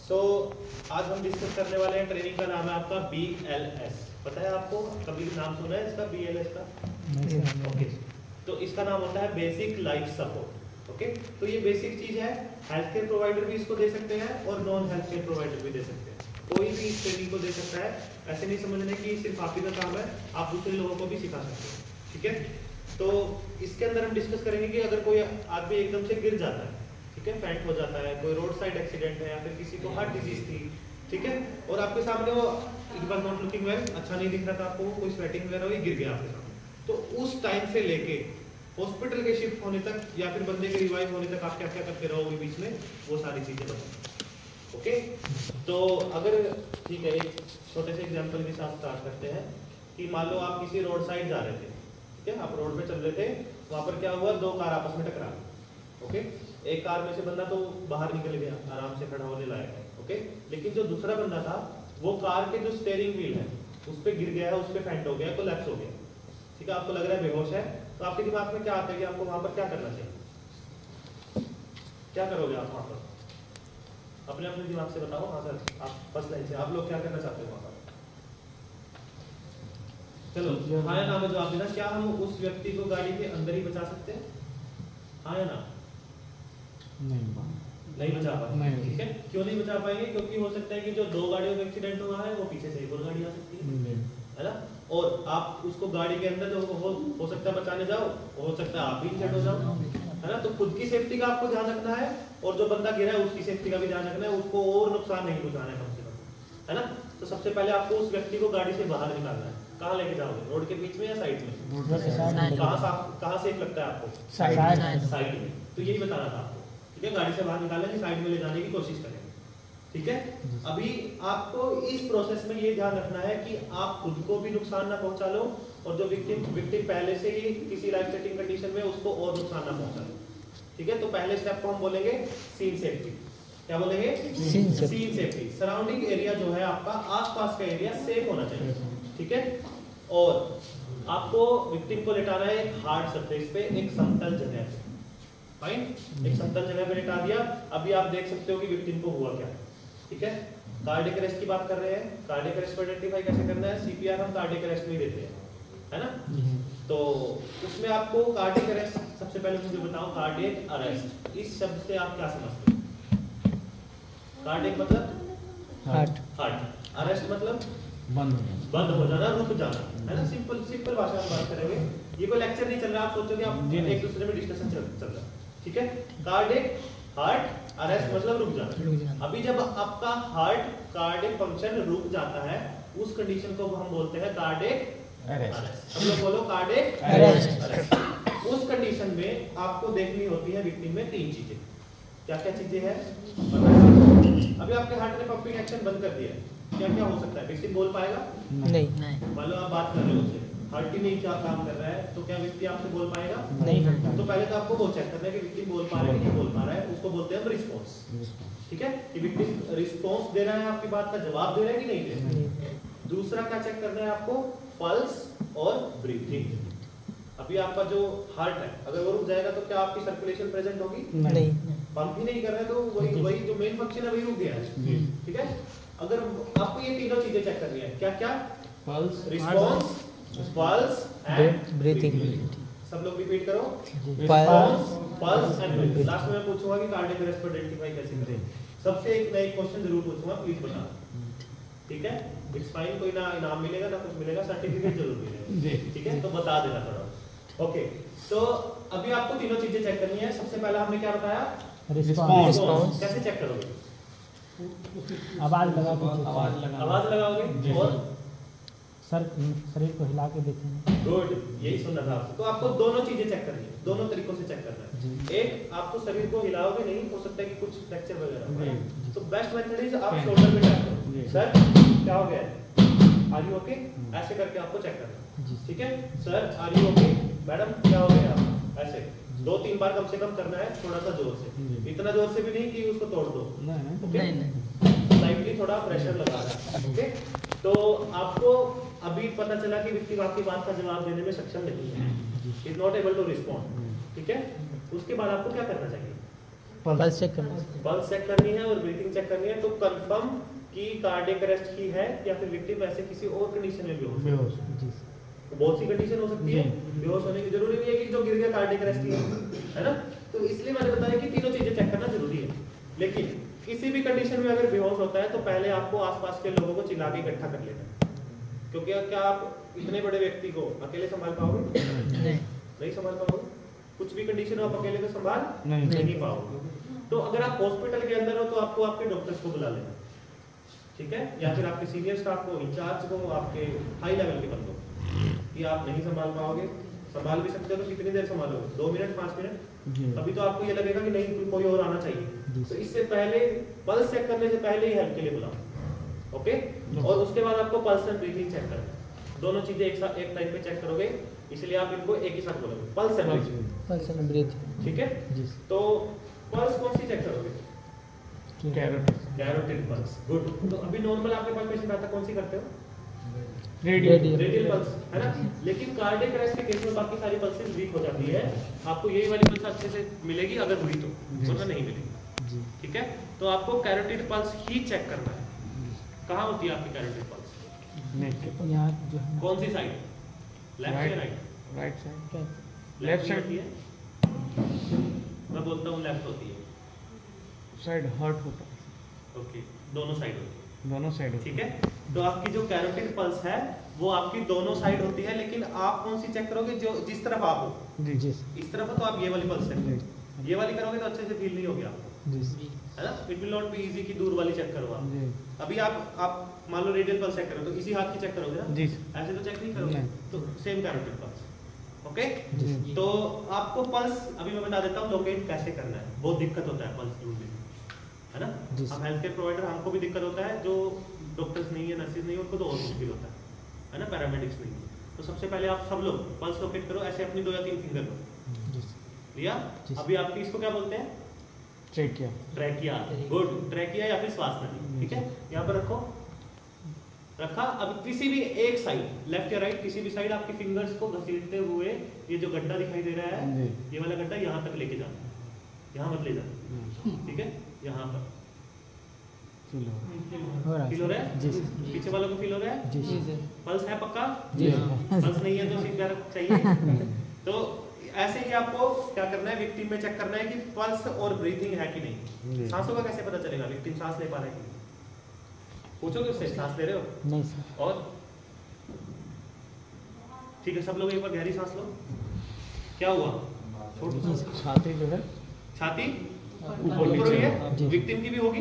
सो आज हम डिस्कस करने वाले हैं, ट्रेनिंग का नाम है आपका BLS। पता है आपको, कभी नाम सुना है इसका BLS का? ओके, तो इसका नाम होता है बेसिक लाइफ सपोर्ट। ओके, तो ये बेसिक चीज है, हेल्थ केयर प्रोवाइडर भी इसको दे सकते हैं और नॉन हेल्थ केयर प्रोवाइडर भी दे सकते हैं। कोई भी इस ट्रेनिंग को दे सकता है। ऐसे नहीं समझने कि सिर्फ आप ही का काम है, आप दूसरे लोगों को भी सिखा सकते हैं। ठीक है, तो इसके अंदर हम डिस्कस करेंगे कि अगर कोई आदमी एकदम से गिर जाता है, ठीक है, फैंट हो जाता है, कोई रोड साइड एक्सीडेंट है या फिर किसी को हार्ट डिजीज थी, ठीक है, और आपके सामने वो it was not looking well, अच्छा नहीं दिख रहा था आपको, कोई स्वेटिंग वगैरह हुई, गिर गया आपके सामने, तो उस टाइम से लेके हॉस्पिटल के शिफ्ट होने तक या फिर बंदे के रिवाइव होने तक आप क्या क्या करते रहोगे बीच में, वो सारी चीजें बताओ। ओके, तो अगर ठीक है, एक छोटे से एग्जांपल के साथ स्टार्ट करते हैं कि मान लो आप किसी रोड साइड जा रहे थे, ठीक है, आप रोड पे चल रहे थे, वहां पर क्या हुआ, दो कार आपस में टकरा गई। ओके, एक कार में से बंदा तो बाहर निकल गया, आराम से खड़ा होने लायक है। ओके, लेकिन जो दूसरा बंदा था वो कार के जो स्टीयरिंग व्हील है उस पर गिर गया है, उस पर फेंट हो गया, कोलैप्स हो गया। ठीक है, आपको लग रहा है बेहोश है, तो आपके दिमाग में क्या आता है कि आपको वहां पर क्या करना चाहिए? क्या करोगे आप वहां पर? अपने अपने दिमाग से बताओ। हाँ सर, आप फर्स्ट लाइन से, आप लोग क्या करना चाहते हो वहां पर? चलो हाँ या ना में जवाब देना। क्या हम उस व्यक्ति को गाड़ी के अंदर ही बचा सकते हैं? हाँ या ना? नहीं बचा पाएंगे। ठीक है, क्यों नहीं बचा पाएंगे? क्योंकि हो सकता है कि जो दो गाड़ियों का एक्सीडेंट हुआ है वो पीछे से एक और गाड़ी आ सकती है ना, और आप उसको गाड़ी के अंदर जो हो सकता है बचाने जाओ, हो सकता है आप भी इंजर्ड हो जाओ, है ना। तो खुद की सेफ्टी का आपको ध्यान रखना है और जो बंदा गिरा है उसकी सेफ्टी का भी ध्यान रखना है, उसको और नुकसान नहीं पहुंचाना है कम से कम, है ना। तो सबसे पहले आपको उस व्यक्ति को गाड़ी से बाहर निकालना है। कहाँ लेके जाओगे? रोड के बीच में या साइड में? कहाँ सेफ लगता है आपको? साइड में। तो यही बताना था आपको। ठीक है, गाड़ी से बाहर निकालने की, साइड में ले जाने की कोशिश करेंगे। ठीक है, अभी आपको इस प्रोसेस में ये ध्यान रखना है कि आप खुद को भी नुकसान ना पहुंचा लो और जो विक्टिम पहले से ही किसी लाइफ थ्रेटनिंग कंडीशन में, उसको और नुकसान ना पहुंचा लो। ठीक है, तो पहले स्टेप को हम बोलेंगे सीन सेफ्टी। क्या बोलेंगे? Scene safety. सराउंडिंग एरिया जो है आपका, आसपास का एरिया सेफ होना चाहिए। ठीक है, और आपको विक्टिम को लेटाना है एक हार्ड सरफेस पे, एक समतल जगह पे। फाइन, एक समतल जगह पे लेटा दिया। अभी आप देख सकते हो कि विक्टिम को हुआ क्या। ठीक है, कार्डियक अरेस्ट की बात कर रहे हैं। कार्डियक अरेस्ट को आइडेंटिफाई कैसे करना है? CPR हम कार्डियक अरेस्ट में ही देते हैं, है ना। तो उसमें आपको कार्डियक अरेस्ट, सबसे पहले मुझे बताओ कार्डियक अरेस्ट इस शब्द से आप क्या समझते हैं? कार्डियक मतलब हार्ट, अरेस्ट मतलब बंद हो जाना, रुक जाना, है ना। सिंपल भाषा में बात करेंगे। ये कोई लेक्चर नहीं चल रहा, आप सोचोगे आप एक दूसरे में डिस्कशन चल रहा है। ठीक है, कार्डियक हार्ट, अरेस्ट मतलब रुक जाना। अभी जब आपका हार्ट कार्डियक फंक्शन रुक जाता है, उस कंडीशन को हम बोलते हैं कार्डियक अरेस्ट। हम लोग बोलो कार्डियक अरेस्ट। उस कंडीशन में आपको देखनी होती है विक्टिम में तीन चीजें। क्या क्या चीजें हैं? अभी आपके हार्ट ने पंपिंग एक्शन बंद कर दिया, क्या क्या हो सकता है? विक्टिम बोल पाएगा? नहीं। मान लो आप बात कर रहे हो उससे, हार्ट ही नहीं क्या काम कर रहा है, तो क्या व्यक्ति आपसे बोल पाएगा? नहीं। तो पहले तो आपको वो चेक करना है कि विक्टिम बोल पा रहा है कि नहीं बोल पा रहा है। उसको बोलते हैं रिस्पॉन्स। ठीक है, कि विक्टिम रिस्पॉन्स दे रहा है, आपकी बात का जवाब दे रहा है कि नहीं दे रहा है। दूसरा क्या चेक करना है आपको? पल्स और ब्रीथिंग। अभी आपका जो हार्ट है, अगर वो रुक जाएगा तो क्या आपकी सर्कुलेशन प्रेजेंट होगी? नहीं। पंप ही नहीं कर रहा है तो वही जो मेन फंक्शन है वही रुक गया है। ठीक है, अगर आपको ये तीनों चीजें चेक करनी है, क्या क्या? Pulse, response, pulse and breathing. सब लोग रिपीट करो, response, pulse and breathing. Last में मैं पूछूंगा कि कार्डियक अरेस्ट को आइडेंटिफाई कैसे करें। सबसे एक मैं एक क्वेश्चन जरूर पूछूंगा, प्लीज बताना। ठीक है, इट्स फाइन, कोई ना इनाम मिलेगा ना कुछ मिलेगा, सर्टिफिकेट जरूर मिलेगा। ठीक है, तो बता देना थोड़ा। ओके, तो अभी आपको तीनों चीजें चेक करनी है। सबसे पहला हमने क्या बताया? रिस्पॉन्स। कैसे चेक करोगे? आवाज लगाओगे और सर शरीर को हिला के देखेंगे। गुड, यही सुनना था आपको। तो आपको दोनों चीजें चेक करनी है, दोनों तरीकों से चेक करना है। एक, आपको शरीर को हिलाओगे नहीं, हो सकता है कि कुछ फ्रैक्चर वगैरह, तो बेस्ट मेथड इज आप शोल्डर पे टैप करो। सर क्या हो गया? Are you okay? ऐसे करके आपको चेक करना। ठीक है, sir are you okay? Madam क्या हो गया? ऐसे 2-3 बार कम से कम करना है, थोड़ा सा जोर से, इतना जोर से भी नहीं कि उसको तोड़ दो। स्लाइटली थोड़ा प्रेशर लगा रहा है। ओके, तो आपको अभी पता चला कि व्यक्ति आपकी बात का जवाब देने में सक्षम नहीं है, is not able to respond. ठीक है, उसके बाद आपको क्या करना चाहिए? पल्स चेक करना है। पल्स चेक करनी है और ब्रीथिंग चेक करनी है टू कंफर्म कि कार्डियक अरेस्ट ही है या फिर विक्टिम ऐसे किसी और कंडीशन में भी हो बेहोश जी बहुत सी कंडीशन हो सकती है बेहोश होने की जरूरी नहीं है कि जो गिर गया कार्डियक अरेस्ट ही है ना। तो इसलिए मैंने बताया कि तीनों चीजें चेक करना जरूरी है। लेकिन किसी भी कंडीशन में अगर बेहोश होता है तो पहले आपको आसपास के लोगों को चिल्ला के इकट्ठा कर लेना है, क्योंकि क्या आप इतने बड़े व्यक्ति को अकेले संभाल पाओगे? नहीं संभाल पाओगे। कुछ भी कंडीशन हो आप अकेले को संभाल नहीं पाओगे। तो अगर आप हॉस्पिटल के अंदर हो तो आपको आपके डॉक्टर्स को बुला लेना, ठीक है, या फिर आपके सीनियर स्टाफ को, इंचार्ज को, आपके हाई लेवल के बंदों कि आप नहीं संभाल पाओगे। संभाल भी सकते हो तो कितनी देर संभालोगे? 2 मिनट 5 मिनट? तभी तो आपको ये लगेगा कि नहीं कोई और आना चाहिए। तो इससे पहले पल्स चेक करने से पहले ही हेल्प के लिए बुलाओ, ओके। और उसके बाद आपको पल्स एंड ब्रीथिंग चेक करना है। दोनों चीजें एक साथ एक टाइम पे चेक करोगे, इसलिए आप इनको एक ही साथ बोलोगे, पल्स एंड ब्रीथिंग, ठीक है। तो पल्स कौन सी चेक करोगे? Carotid pulse, good. तो अभी नॉर्मल आपके पास पेशेंट आता कौन सी करते हो? रेडियल पल्स, है ना। लेकिन कार्डियक अरेस्ट के केस में बाकी सारी पल्सेस वीक हो जाती है, आपको यही वाली पल्स अच्छे से मिलेगी अगर हुई तो, वरना नहीं मिलेगी, ठीक है। तो आपको कैरोटिड पल्स ही चेक करना है। कहाँ होती है आपकी कैरोटिड पल्स? यहाँ जो है कौन सी साइड? लेफ्ट या right? Right side, left side होती है। मैं बोलता हूँ लेफ्ट होती है। साइड हर्ट होता है। ओके, दोनों साइड होती है, दोनों साइड, ठीक है। तो आपकी जो कैरोटिड पल्स है वो आपकी दोनों साइड होती है, लेकिन आप कौन सी चेक करोगे? जो जिस तरफ आप हो, जी जी, इस तरफ हो तो आप ये वाली पल्स चेक करोगे। ये वाली करोगे तो अच्छे से फील नहीं होगी आपको, है ना। It will not be easy कि दूर वाली चेक करो आप। अभी आप मान लो रेडियल पल्स चेक करो तो इसी हाथ की चेक करोगे ना जी, ऐसे तो चेक नहीं करोगे। तो सेम कैरोटिड पल्स, ओके। तो आपको पल्स अभी मैं बता देता हूँ लोकेट कैसे करना है। बहुत दिक्कत होता है पल्स ढूंढने में, है ना। हम हेल्थ केयर प्रोवाइडर, हमको भी दिक्कत होता है, जो डॉक्टर्स नहीं है, नर्सेज नहीं है, उनको तो और मुश्किल होता है ना, पैरामेडिक्स नहीं है। तो सबसे पहले आप सब लोग पल्स लोकेट करो, ऐसे अपनी 2 या 3 फिंगर लो, लिया। अभी आपकी इसको क्या बोलते हैं? Trachea, good. ट्रैकिया या फिर श्वास नली, ठीक है। यहाँ पर रखो, रखा। अब किसी भी एक साइड, लेफ्ट या राइट, किसी भी साइड आपकी फिंगर्स को घसीटते हुए ये जो गड्ढा दिखाई दे रहा है, ये वाला गड्ढा यहाँ तक लेके जाना, यहाँ मत ले जाना, ठीक है। यहाँ पर फील हो रहा है जी, पीछे वालों को फील हो रहा है जी। पल्स है पक्का जी? पल्स नहीं है तो सीपीआर चाहिए। तो ऐसे ही आपको क्या करना है, विक्टिम में चेक करना है कि पल्स और ब्रीथिंग है कि नहीं। सांसों का कैसे पता चलेगा विक्टिम सांस ले पा रहा है कि नहीं? पूछोगे उससे सांस ले रहे हो? नहीं सर। और ठीक है, सब लोग एक बार गहरी सांस लो। क्या हुआ? छाती जो है, छाती ऊपर हो रही है, विक्टिम की भी होगी,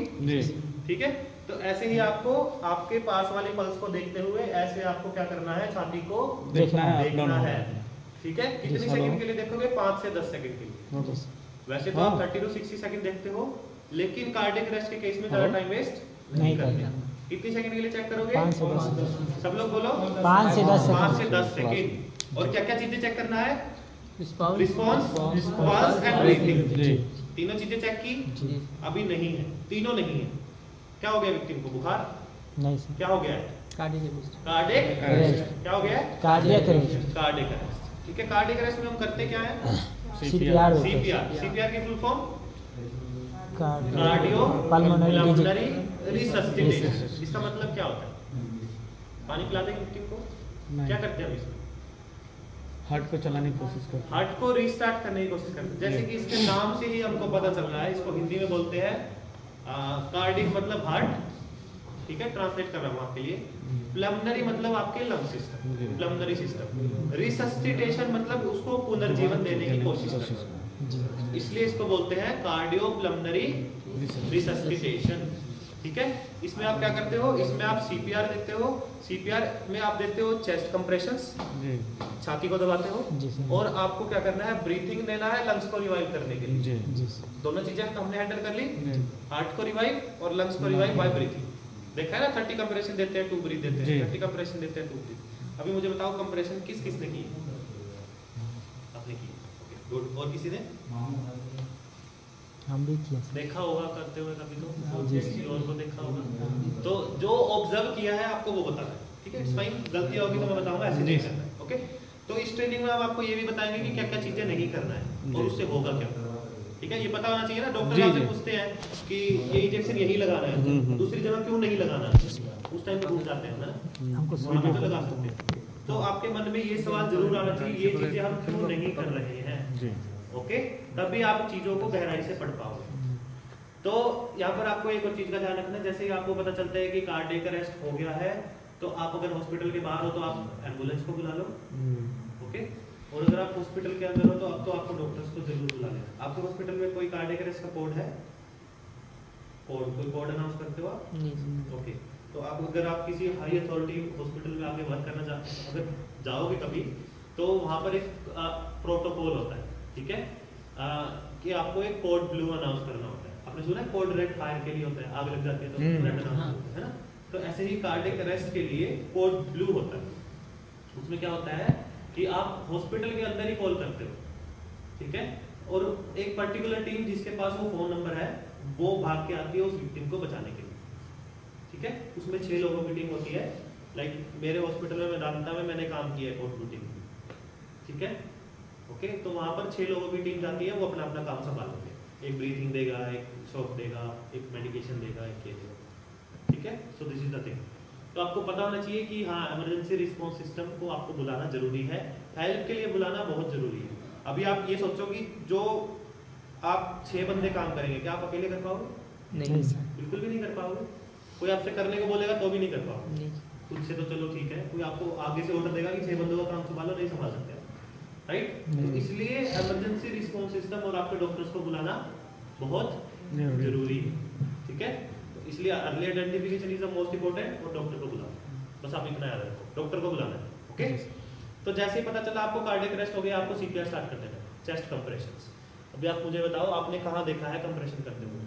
ठीक है। तो ऐसे ही आपको आपके पास वाली पल्स को देखते हुए ऐसे आपको क्या करना है, छाती को देखना है, ठीक है। कितनी सेकंड के लिए देखोगे? 5 से 10 सेकंड के लिए। वैसे तो आप 30 to 60 सेकंड देखते हो, लेकिन कार्डियक अरेस्ट के केस में ज्यादा टाइम वेस्ट नहीं करते। कितनी सेकंड के लिए चेक करोगे? 5 से 10। सब लोग बोलो 5 से 10 सेकंड। और क्या क्या चीजें चेक करना है? रिस्पॉन्स, पल्स एंड ब्रीथिंग, तीनों चीजें चेक की। अभी नहीं है, तीनों नहीं है। क्या हो गया विक्टिम को? बुखार नहीं सर। क्या हो गया है? Cardiac arrest. क्या हो गया है? कार्डियक अरेस्ट, ठीक है। कार्डियक अरेस्ट में हम करते क्या है? सीपीआर। सीपीआर की फुल फॉर्म कार्डियो पल्मोनरी रिसस्सिटेशन। इसका मतलब क्या होता है? पानी पिला देंगे विक्टिम को? क्या करते हैं हम इसमें? हार्ट को चलाने की कोशिश करते हैं, हार्ट को रीस्टार्ट करने की कोशिश करते हैं। जैसे कि इसके नाम से ही हमको पता चल रहा है, इसको हिंदी में बोलते हैं कार्डिक मतलब हार्ट, ठीक है, ट्रांसलेट कर रहा हूँ आपके लिए। प्लमनरी मतलब आपके लंग सिस्टम, प्लमनरी सिस्टम। रिसस्सिटेशन मतलब उसको पुनर्जीवन देने की कोशिश करना, इसलिए इसको बोलते हैं कार्डियो प्लमनरी रिसस्सिटेशन, ठीक है। इसमें आप क्या करते हो? इसमें आप सीपीआर देते हो। सीपीआर में आप देते हो चेस्ट कंप्रेशंस, छाती को दबाते हो, और आपको क्या करना है? ब्रीथिंग देना है लंग्स को रिवाइव करने के लिए। दोनों चीजें हमने हैंडल कर ली, हार्ट को रिवाइव और लंग्स को रिवाइव बाय ब्रीथिंग। देखा है ना, 30 कंप्रेशन देते हैं, 2 ब्रीथ देते हैं, 30 कंप्रेशन देते हैं, 2 ब्रीथ। अभी मुझे बताओ कंप्रेशन किस किसने की? आपने की, ओके गुड। और किसी ने? हम भी किया, देखा होगा करते हुए कभी, तो किसी और को देखा होगा। तो जो ऑब्जर्व किया है आपको वो बताना है, ठीक है। इट्स फाइन, गलती होगी तो मैं बताऊंगा, ऐसे नहीं करना है, ओके। तो इस ट्रेनिंग में हम आपको ये भी बताएंगे कि क्या क्या चीजें नहीं करना है और उससे होगा क्या, ठीक है, ये पता होना चाहिए ना। डॉक्टर जी, आपसे जी। पूछते हैं कि ये इंजेक्शन यही लगाना है, दूसरी जगह क्यों नहीं लगाना है, उस टाइम पे पूछ जाते हैं ना, हमको वहाँ पे तो लगा सकते हैं। तो आपके मन में ये सवाल जरूर आना चाहिए, ये चीजें हम क्यों नहीं कर रहे हैं। जी ओके, तभी आप चीजों को गहराई से पढ़ पाओगे। तो यहाँ पर आपको एक और चीज का ध्यान रखना है, जैसे ही आपको पता चलता है कि कार्डियक अरेस्ट हो गया है, तो आप अगर हॉस्पिटल के बाहर हो तो आप एम्बुलेंस को बुला लो। ओके, और अगर आप हॉस्पिटल के अंदर हो तो अब तो आपको डॉक्टर्स को जरूर बुला लेना। आपके हॉस्पिटल में कोई कार्डियक अरेस्ट का कोड है? कोई कोड अनाउंस करते हो आप? ओके, तो आप अगर आप किसी हाई अथॉरिटी हॉस्पिटल में आगे वर्क करना अगर जाओगे कभी, तो वहाँ पर एक प्रोटोकॉल होता है, ठीक है, कि आपको एक कोड ब्लू अनाउंस करना होता है। आपने सुना है कोड रेड फायर के लिए होता है, आग लग जाती है तो रेड अनाउंस होता है ना। तो ऐसे ही कार्डियक अरेस्ट के लिए कोड ब्लू होता है। उसमें क्या होता है कि आप हॉस्पिटल के अंदर ही कॉल करते हो, ठीक है, और एक पर्टिकुलर टीम जिसके पास वो फोन नंबर है वो भाग के आती है उस विक्टिम को बचाने के लिए, ठीक है। उसमें 6 लोगों की टीम होती है। लाइक मेरे हॉस्पिटल में मेदांता में मैंने काम किया है कोड ब्लू टीम, ठीक है। ओके, तो वहाँ पर 6 लोगों की टीम जाती है, वो अपना अपना काम संभालते हैं। एक ब्रीथिंग देगा, एक शॉक देगा, एक मेडिकेशन देगा, एक ये देगा, ठीक है। So this is the thing. तो आपको पता होना चाहिए कि हाँ, इमरजेंसी रिस्पॉन्स सिस्टम को आपको बुलाना जरूरी है, हेल्प के लिए बुलाना बहुत जरूरी है। अभी आप ये सोचो कि जो आप 6 बंदे काम करेंगे, क्या आप अकेले कर पाओगे? नहीं सर, बिल्कुल भी नहीं कर पाओगे। कोई आपसे करने को बोलेगा तो भी नहीं कर पाओगे। नहीं। खुद से तो चलो ठीक है, कोई आपको आगे से ऑर्डर देगा कि 6 बंदों का काम संभालो, नहीं संभाल सकते, राइट। तो इसलिए इमरजेंसी रिस्पॉन्स सिस्टम और आपके डॉक्टर्स को बुलाना बहुत जरूरी है, ठीक है। तो इसलिए early identification is the most important, और डॉक्टर को बुलाना, बस आप इतना याद रखो, डॉक्टर को बुलाना है। ओके, तो जैसे ही पता चला आपको कार्डियक अरेस्ट हो गया, आपको सीपीआर स्टार्ट कर देना है, चेस्ट कंप्रेशंस। अभी आप मुझे बताओ, आपने कहाँ देखा है कंप्रेशन करते हुए?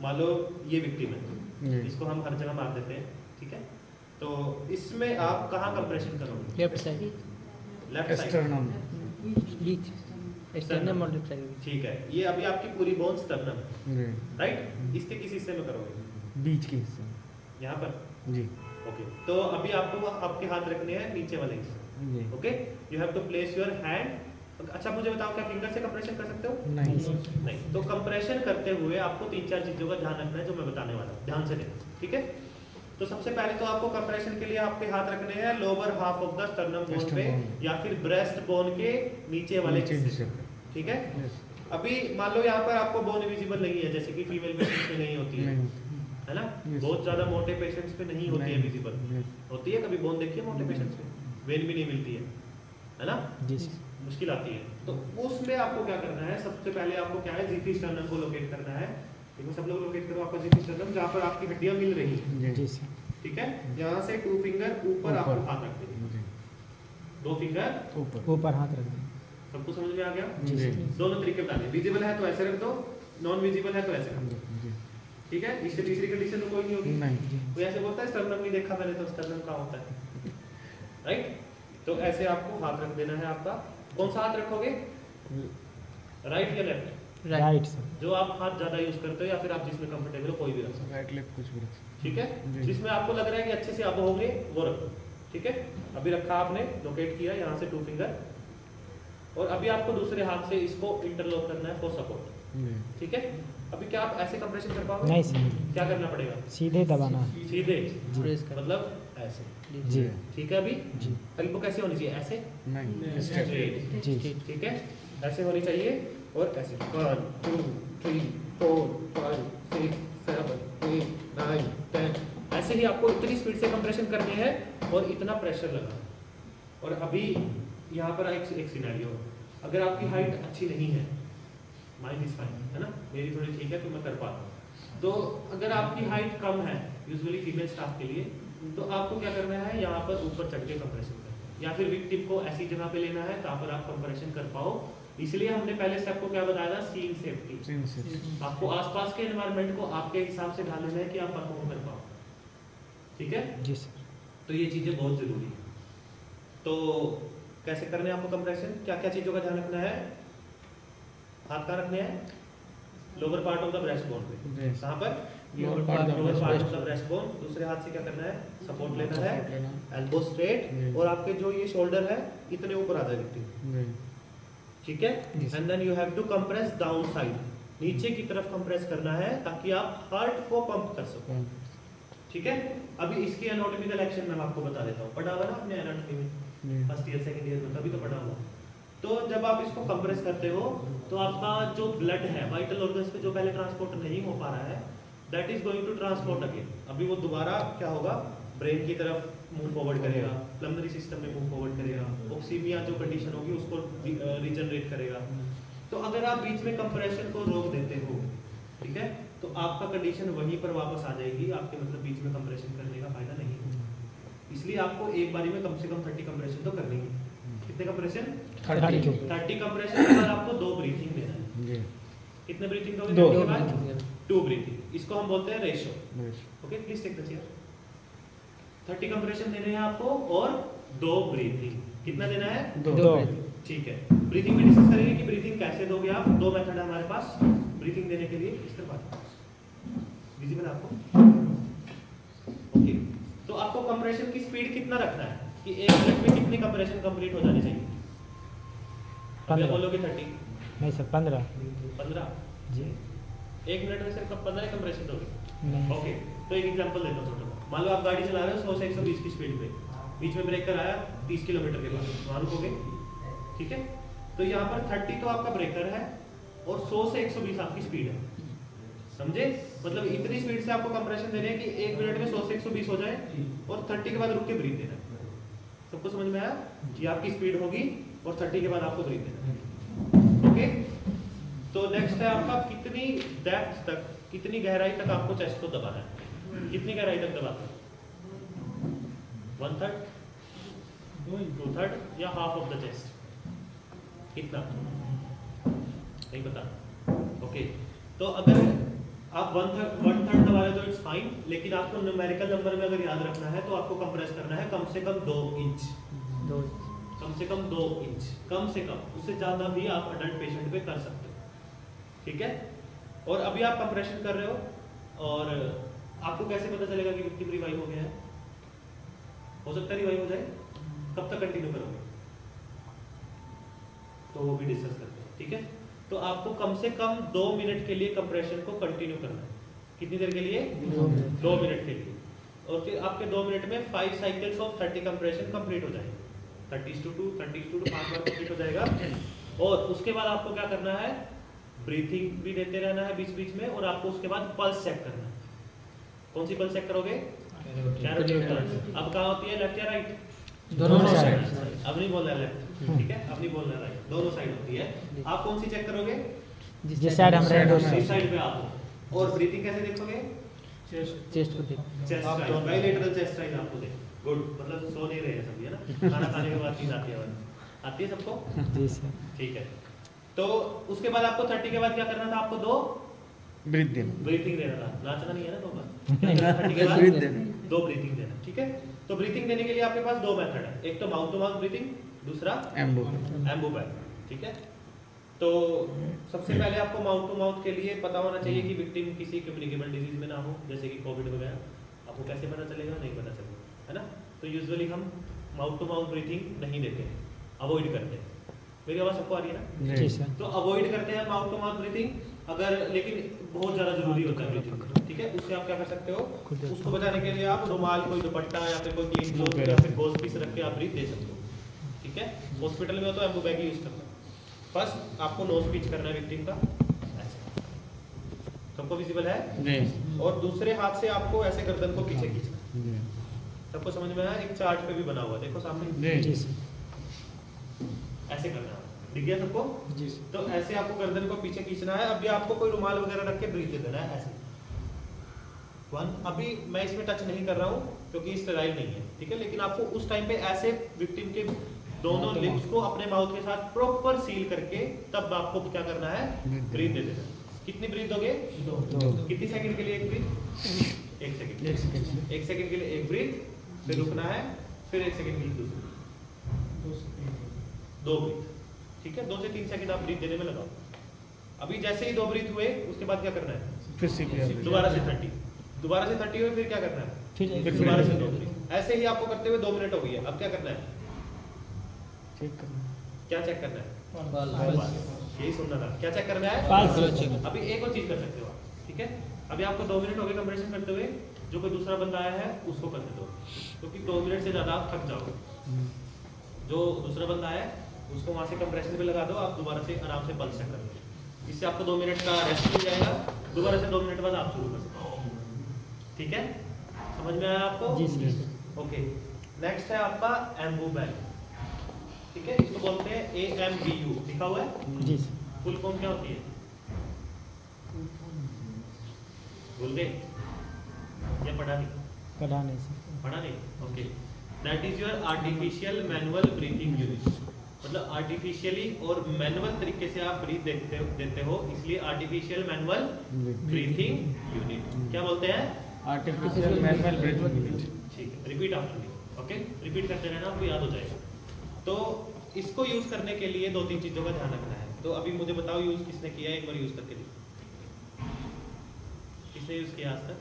मान लो ये विक्टिम है, इसको हम हर जगह मार देते हैं, ठीक है। तो इसमें आप कहाँ कंप्रेशन करोगे? Left side, left side, externum, बीच, एक्सटर्नम और लेफ्ट साइड। ठीक है। ये अभी आपकी पूरी बोन स्टर्नम है, राइट। इसके किस हिस्से में करोगे? बीच के हिस्से, यहाँ पर, जी। ओके। तो अभी आपको आपके हाथ रखने हैं नीचे वाले हिस्से, जी। Okay. You have to place your hand. अच्छा, मुझे बताओ, क्या फिंगर से कंप्रेशन कर सकते हो? नहीं नहीं। तो कंप्रेशन करते हुए आपको 3-4 चीजों का ध्यान रखना है जो मैं बताने वाला हूँ, ध्यान से देना, ठीक है। तो सबसे पहले तो आपको कंप्रेशन के लिए आपके हाथ रखने हैं lower half of the sternum bone पे, या फिर ब्रेस्ट बोन के नीचे वाले हिस्से, ठीक है। अभी मान लो यहाँ पर आपको बोन विजिबल नहीं है, जैसे कि फीमेल पेशेंट्स में नहीं होती है ना। बहुत ज्यादा मोटे पेशेंट्स पे नहीं होती है विजिबल, होती है। कभी बोन देखिए मोटे पेशेंट्स में, वेन भी नहीं मिलती है ना, मुश्किल आती है। तो उसमें आपको क्या करना है, सबसे पहले आपको क्या है, जीफी स्टर्नम को लोकेट करना है। देखो सब लोग लोकेट करो आपका जीफी स्टर्नम, जहाँ पर आपकी हड्डियां मिल रही हैं, ठीक है। यहाँ से 2 फिंगर ऊपर आपको हाथ रख देंगे, 2 फिंगर ऊपर हाथ रख दें। सबको समझ में आ गया? दोनों तरीके बताने, विजिबल है तो ऐसे रख दो, नॉन विजिबल है तो ऐसे रख दो, ठीक है। इससे तीसरी कंडीशन में कोई नहीं होगी। कोई ऐसे बोलता है स्टर्नम नहीं देखा मैंने, तो स्टर्नम कहाँ होता है, राइट। तो ऐसे आपको हाथ रख देना है आपका। कौन सा हाथ रखोगे, राइट या लेफ्ट? Right sir. जो आप हाथ ज्यादा यूज करते हो या फिर आप जिसमें कंफर्टेबल हो, कोई भी रख सकते हो, राइट लेफ्ट कुछ भी रख सकते, ठीक है। जिसमें आपको लग रहा है कि अच्छे से आप होंगे वो रखो, ठीक है। अभी रखा आपने, लोकेट किया यहाँ से 2 फिंगर, और अभी आपको दूसरे हाथ से इसको इंटरलॉक करना है फॉर सपोर्ट, ठीक है। अभी क्या आप ऐसे कंप्रेशन कर पाओगे? नहीं सर, क्या करना पड़ेगा? सीधे दबाना, सीधे, प्रेस कर, मतलब ऐसे, जी ठीक है। अभी जी एल्बो कैसे होनी चाहिए? ऐसे, नहीं स्ट्रेट, जी ठीक है, ऐसे होनी चाहिए। और ऐसे 1 2 3 4 5 6 7 8 9 10, ऐसे ही आपको इतनी स्पीड से कंप्रेशन करनी है और इतना प्रेशर लगाना है। और अभी यहाँ पर एक सिनेरियो, अगर आपकी हाइट अच्छी नहीं है, माइंड इज फाइन, है ना, मेरी थोड़ी ठीक है तो मैं कर पाता हूँ। तो अगर आपकी हाइट कम है, यूजुअली फीमेल स्टाफ के लिए, तो आपको क्या करना है, यहाँ पर ऊपर चढ़ के कंप्रेशन करना है, या फिर विक्टिम को ऐसी जगह पे लेना है जहाँ पर आप कंप्रेशन कर पाओ। इसलिए हमने पहले स्टेप को क्या बताया था, सीन सेफ्टी। आपको आसपास के एनवायरनमेंट को आपके हिसाब से ढाल लेना है कि आप परफॉर्म कर पाओ, ठीक है जी सर। तो ये चीजें बहुत जरूरी है। तो कैसे करने हैं आपको कंप्रेशन, क्या क्या चीजों का ध्यान रखना है? हाथ कहाँ रखने हैं? Lower part of the breast bone पे, कहाँ पर? Lower part of the breast bone. दूसरे हाथ से क्या करना है, सपोर्ट लेना है, एल्बो स्ट्रेट, और आपके जो ये शोल्डर है इतने ऊपर आ जाए विक्टिम, ठीक है। And then you have to compress down side, नीचे की तरफ कंप्रेस करना है ताकि आप हार्ट को पंप कर सको। ठीक है, अभी इसकी एनाटॉमिकल एक्शन मैं आपको बता देता हूँ। पढ़ा हुआ ना आपने एनाटॉमी में फर्स्ट ईयर सेकंड ईयर में, तभी तो पढ़ा हुआ। तो जब आप इसको कंप्रेस करते हो तो आपका जो ब्लड है वाइटल ऑर्गन्स पे जो पहले ट्रांसपोर्ट नहीं हो पा रहा है, that is going to transport again. अभी वो दोबारा क्या होगा, ब्रेन की तरफ मूव फॉरवर्ड करेगा, प्लमनरी सिस्टम में मूव फॉरवर्ड करेगा, ऑक्सीमिया जो कंडीशन होगी उसको रिजनरेट करेगा। तो अगर आप बीच में कंप्रेशन को रोक देते हो, ठीक है, तो आपका कंडीशन वहीं पर वापस आ जाएगी। आपके मतलब बीच में कंप्रेशन करने का फायदा नहीं होगा। इसलिए आपको एक बारी में कम से कम 30 कंप्रेशन तो करनी है। कितने कंप्रेशन? 30 कंप्रेशन के बाद आपको 2 ब्रीथिंग देना है। कितने ब्रीथिंग दोगे? 2 ब्रीथिंग। इसको हम बोलते हैं ratio. Okay, please take the chair. 30 compression देने हैं आपको और 2 ब्रीथिंग। कितना देना है? 2। ठीक है, ब्रीथिंग में डिस्कस करेंगे कि ब्रीथिंग कैसे दोगे आप। 2 मेथड है हमारे पास ब्रीथिंग देने के लिए। इस तरह विजिबल आपको? ओके, तो आपको कंप्रेशन की स्पीड कितना रखना है कि 1 मिनट में कितनी कंप्रेशन कंप्लीट हो जानी चाहिए? अभी आप बोलोगे 30, नहीं सर 15 जी। 1 मिनट में सिर्फ 15 कंप्रेशन दोगे? नहीं। ओके, तो एक एग्जांपल देता हूँ छोटा। मान लो आप गाड़ी चला रहे हो 100 से 120 की स्पीड पे, बीच में ब्रेकर आया 30 किलोमीटर के पास, वहां रुकोगे? ठीक है, तो यहाँ पर 30 तो आपका ब्रेकर है और 100 से 120 आपकी स्पीड है। समझे? मतलब इतनी स्पीड से आपको कंप्रेशन देने कि 1 मिनट में 100 से 120 हो जाए और 30 के बाद रुक के ब्रीथ देना है। सबको समझ में आया? ये आपकी स्पीड होगी और 30 के बाद आपको ब्रीथ देना है। ओके, तो नेक्स्ट है आपका कितनी डेप्थ तक, कितनी गहराई तक आपको चेस्ट को दबाना है। कितनी गहराई तक दबाना है? 1/3, 2/3 या हाफ ऑफ द चेस्ट? कितना? नहीं पता। ओके, तो अगर आप 1/3 दबा रहे तो इट्स फाइन, लेकिन आपको न्यूमेरिकल नंबर में अगर याद रखना है तो आपको कंप्रेस करना है कम से कम 2 इंच। कम से कम 2 इंच, कम से कम। उससे ज़्यादा भी आप अडल्ट पेशेंट पे कर सकते हो। ठीक है, और अभी आप कंप्रेशन कर रहे हो और आपको कैसे पता चलेगा कि विक्टिम रिवाइव हो गया है? हो सकता है रिवाइव हो जाए। कब तक कंटिन्यू करोगे? तो वो भी डिस्कस करते हैं। ठीक है, तो आपको कम से कम 2 मिनट के लिए कंप्रेशन को कंटिन्यू करना है। कितनी देर के लिए? 2 मिनट के लिए। और फिर आपके 2 मिनट में 5 साइकिल्स ऑफ 30 कंप्रेशन कंप्लीट हो जाएंगे। 30:2 30:2 5 बार कंप्लीट हो जाएगा। और उसके बाद आपको क्या करना है? ब्रीथिंग भी देते रहना है बीच बीच में, और आपको उसके बाद पल्स चेक करना है। कौन सी पल्स चेक करोगे? अब कहाँ होती है, लेफ्ट या राइट? दोनों साइड। अब नहीं बोलना है लेफ्ट, ठीक है, अब नहीं बोलना है राइट, दोनों साइड होती है। आप कौन सी चेक करोगे? जिस साइड हम रहे जिस साइड पे आप हो। और ब्रीथिंग कैसे देखोगे? चेस्ट को देख, chest rise, bilateral chest rise आपको देख। गुड, मतलब सो नहीं रहे हैं सभी, है ना? खाना खाने के बाद नींद आती है, आती है सबको? जी सर। ठीक है, तो उसके बाद आपको 30 के बाद क्या करना था? आपको 2 ब्रीथिंग देना था। नाचना नहीं है ना 2 बार। 30 के बाद 2 ब्रीथिंग देना। ठीक है, तो ब्रीथिंग देने के लिए आपके पास 2 मेथड है। एक तो माउथ टू माउथ ब्रीथिंग, दूसरा एम्बोपैथ। ठीक है, तो सबसे पहले आपको माउथ टू माउथ के लिए पता होना चाहिए कि विक्टिम किसी कम्युनिकेबल डिजीज में ना हो, जैसे कि कोविड वगैरह। आपको कैसे पता चलेगा? नहीं पता चलेगा, है ना? तो यूजुअली हम माउथ टू माउथ ब्रीथिंग नहीं देते हैं, अवॉइड करते हैं। मेरी आवाज सबको आ रही है ना? जी सर। तो अवॉइड करते हैं माउथ टू माउथ ब्रीथिंग, अगर लेकिन बहुत ज़्यादा जरूरी होता है ब्रीथिंग। ठीक है, उससे आप क्या कर सकते हो? उसको बचाने के लिए आप रुमाल, कोई दुपट्टा या फिर कोई क्लीन क्लॉथ या फिर गॉज पीस रख के आप ब्रीथ दे सकते हो। ठीक है, हॉस्पिटल में हो तो एम्बो बैग यूज करना है। फर्स्ट आपको नोज पिच करना है विक्टिम का, ऐसे। सबको विजिबल है? और दूसरे हाथ से आपको ऐसे गर्दन को पीछे खींचना। सबको समझ में आया? एक चार्ट पे भी बना हुआ, देखो सामने। जी सर। ऐसे करना है, दिख गया सबको? जी सर। तो ऐसे आपको गर्दन को पीछे खींचना है। अभी आपको कोई रुमाल वगैरह रख के ब्रीथ दे देना है, ऐसे। 1, अभी मैं इसमें टच नहीं कर रहा हूँ क्योंकि स्टेराइल नहीं है, ठीक है, लेकिन आपको उस टाइम पे ऐसे विक्टिम के दोनों लिप्स को अपने माउथ के साथ प्रॉपर सील करके तब आपको क्या करना है? ब्रीथ दे देना। कितनी ब्रीथ दोगे? 2। कितनी सेकंड के लिए एक ब्रीथ? 1 सेकंड। 1 सेकंड के लिए एक ब्रीथ, फिर रुकना है, फिर 1 सेकंड के लिए दूसरी 2 ब्रीथ। ठीक है, 2 से 3 सेकंड आप ब्रीथ देने में लगाओ। अभी जैसे ही 2 ब्रीथ हुए उसके बाद क्या करना है? फिर से दोबारा से 30, दोबारा से 30 हुए, फिर क्या करना है? फिर दोबारा से 2 ब्रीथ। ऐसे ही आपको करते हुए 2 मिनट हो गई है। अब क्या करना है? चेक करना। क्या चेक करना है? यही सुनना था। क्या चेक करना है? पाल्स। अभी एक और चीज कर सकते हो आप, ठीक है। अभी आपको 2 मिनट हो गए कंप्रेशन करते हुए, जो कोई दूसरा बंदा आया है उसको करने दो, क्योंकि 2 मिनट से ज्यादा आप थक जाओगे। जो दूसरा बंदा आया है उसको वहां से कंप्रेशन पे लगा दो, आप दोबारा से आराम से पल्स चेक कर लो। इससे आपको 2 मिनट का रेस्ट मिल जाएगा, दोबारा से 2 मिनट बाद आप शुरू कर सकते हो। ठीक है, समझ में आया आपको? जी सर। ओके, नेक्स्ट है आपका एम्बू बैग, ठीक है। इसको बोलते हैं AMBU, लिखा हुआ है। जी सर। फुल फॉर्म क्या होती है? भूल गए या पढ़ा नहीं? पढ़ाने से पढ़ा नहीं, okay. That is your artificial manual breathing unit. मतलब आर्टिफिशियली और मैनुअल तरीके से आप ब्रीथ देते हो, इसलिए आर्टिफिशियल मैनुअल ब्रीथिंग यूनिट। क्या बोलते हैं? Artificial manual breathing unit. ठीक है, repeat after me, okay. Repeat करते रहना, आपको याद हो जाएगा। तो इसको यूज करने के लिए 2-3 चीजों का ध्यान रखना है। तो अभी मुझे बताओ यूज किसने किया है, एक बार यूज करके देखो। किसने यूज किया आज तक?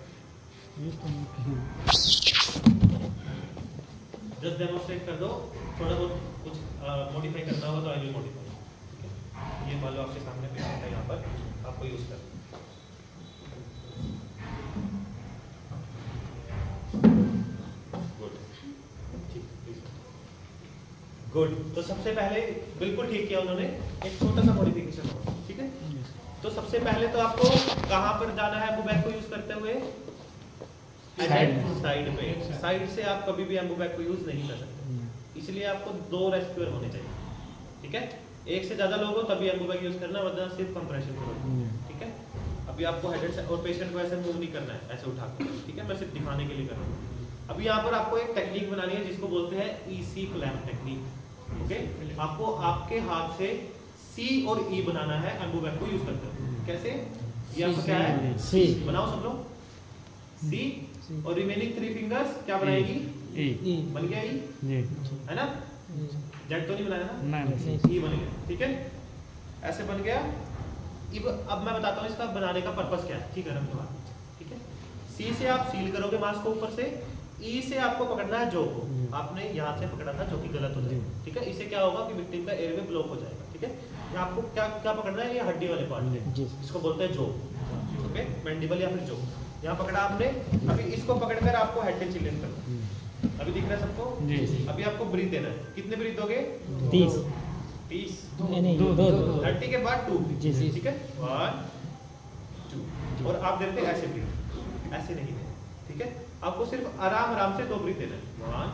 जस्ट डेमोन्स्ट्रेट कर दो। थोड़ा बहुत कुछ मॉडिफाई करना होगा तो आई विल मॉडिफाई। ये मान लो आपके सामने पेशेंट है, यहाँ पर आपको यूज कर। गुड। तो सबसे पहले बिल्कुल ठीक किया उन्होंने, एक छोटा सा मॉडिफिकेशन होगा, ठीक है। तो सबसे पहले तो आपको कहाँ पर जाना है एम्बू बैग को यूज करते हुए? साइड पे। साइड से आप कभी भी एम्बू बैग को यूज नहीं कर सकते, इसलिए आपको 2 रेस्क्यूअर होने चाहिए, ठीक है। एक से ज्यादा लोग हो तभी एम्बू बैग यूज करना, वरना सिर्फ कंप्रेशन करो, ठीक है। अभी आपको हेड और पेशेंट को ऐसे मूव नहीं करना है, ऐसे उठा कर, ठीक है। मैं सिर्फ दिखाने के लिए कर रहा हूँ। अभी यहाँ पर आपको एक टेक्निक बनानी है जिसको बोलते हैं EC क्लैंप टेक्निक, ओके। आपको आपके हाथ से C और E बनाना है एम्बू बैग को यूज करते हुए। कैसे? ये आपको क्या है? C बनाओ सब लोग। C और रिमेनिंग 3 फिंगर्स क्या बनाएगी? E बन गया E, जी। है ना? Z तो नहीं बनाया ना? नहीं। E बन गया, ठीक है। ऐसे बन गया। अब मैं बताता हूँ इसका बनाने का पर्पस क्या है, ठीक है। ठीक है, C से आप सील करोगे मास्क को ऊपर से, E से आपको पकड़ना है जो को, आपने यहाँ से पकड़ा था जो कि गलत हो जाएगा, ठीक है। इससे क्या होगा कि विक्टिम का एयरवे ब्लॉक हो जाएगा, ठीक है। यहाँ आपको क्या क्या पकड़ना है? ये हड्डी वाले पार्ट, इसको बोलते हैं जो, ओके, मैंडिबल या फिर जो। यहाँ पकड़ा आपने, अभी इसको पकड़कर आपको हेड टिल्ट चिल्ड्रन करना। अभी दिख रहा है सबको? जी। अभी आपको ब्रीथ देना है। कितने ब्रीथ दोगे? 30 30 2 30 के बाद 2, जी, जी। ठीक है। 1 2 और आप देते ऐसे ब्रीथ, ऐसे नहीं देना, ठीक है। आपको सिर्फ आराम आराम से 2 ब्रीथ देना है। 1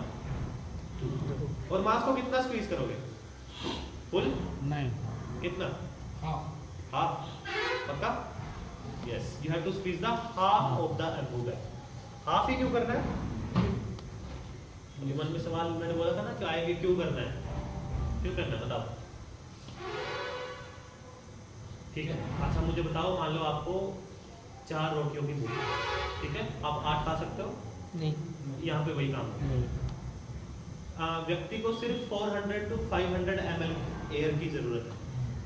2 और मास्क को कितना स्क्वीज करोगे? फुल? नहीं। कितना? हाफ। पक्का? Yes, you have to squeeze the half of the Ambu bag. Half ही क्यों करना है? ये मन में सवाल मैंने बोला था ना कि आएंगे, क्यों करना है? क्यों करना है बताओ। ठीक है, अच्छा मुझे बताओ, मान लो आपको 4 रोटियों की भूख, ठीक है। आप 8 खा सकते हो? नहीं। यहाँ पे वही काम है। व्यक्ति को सिर्फ 400 to 500 ml एयर की जरूरत है,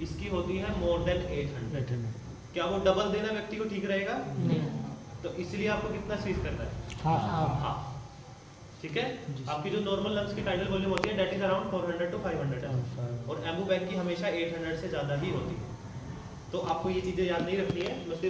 इसकी होती है मोर देन 800। क्या वो डबल देना व्यक्ति को ठीक रहेगा? नहीं। तो इसलिए आपको कितना स्क्वीज करना है? हाँ। ठीक है। आपकी जो नॉर्मल लंग्स की टाइडल वॉल्यूम होती है दैट इज अराउंड 400 to 500 है, और एम्बू बैग की हमेशा 800 से ज्यादा ही होती है। तो आपको ये चीजें याद नहीं रखनी है, मैं सिर्फ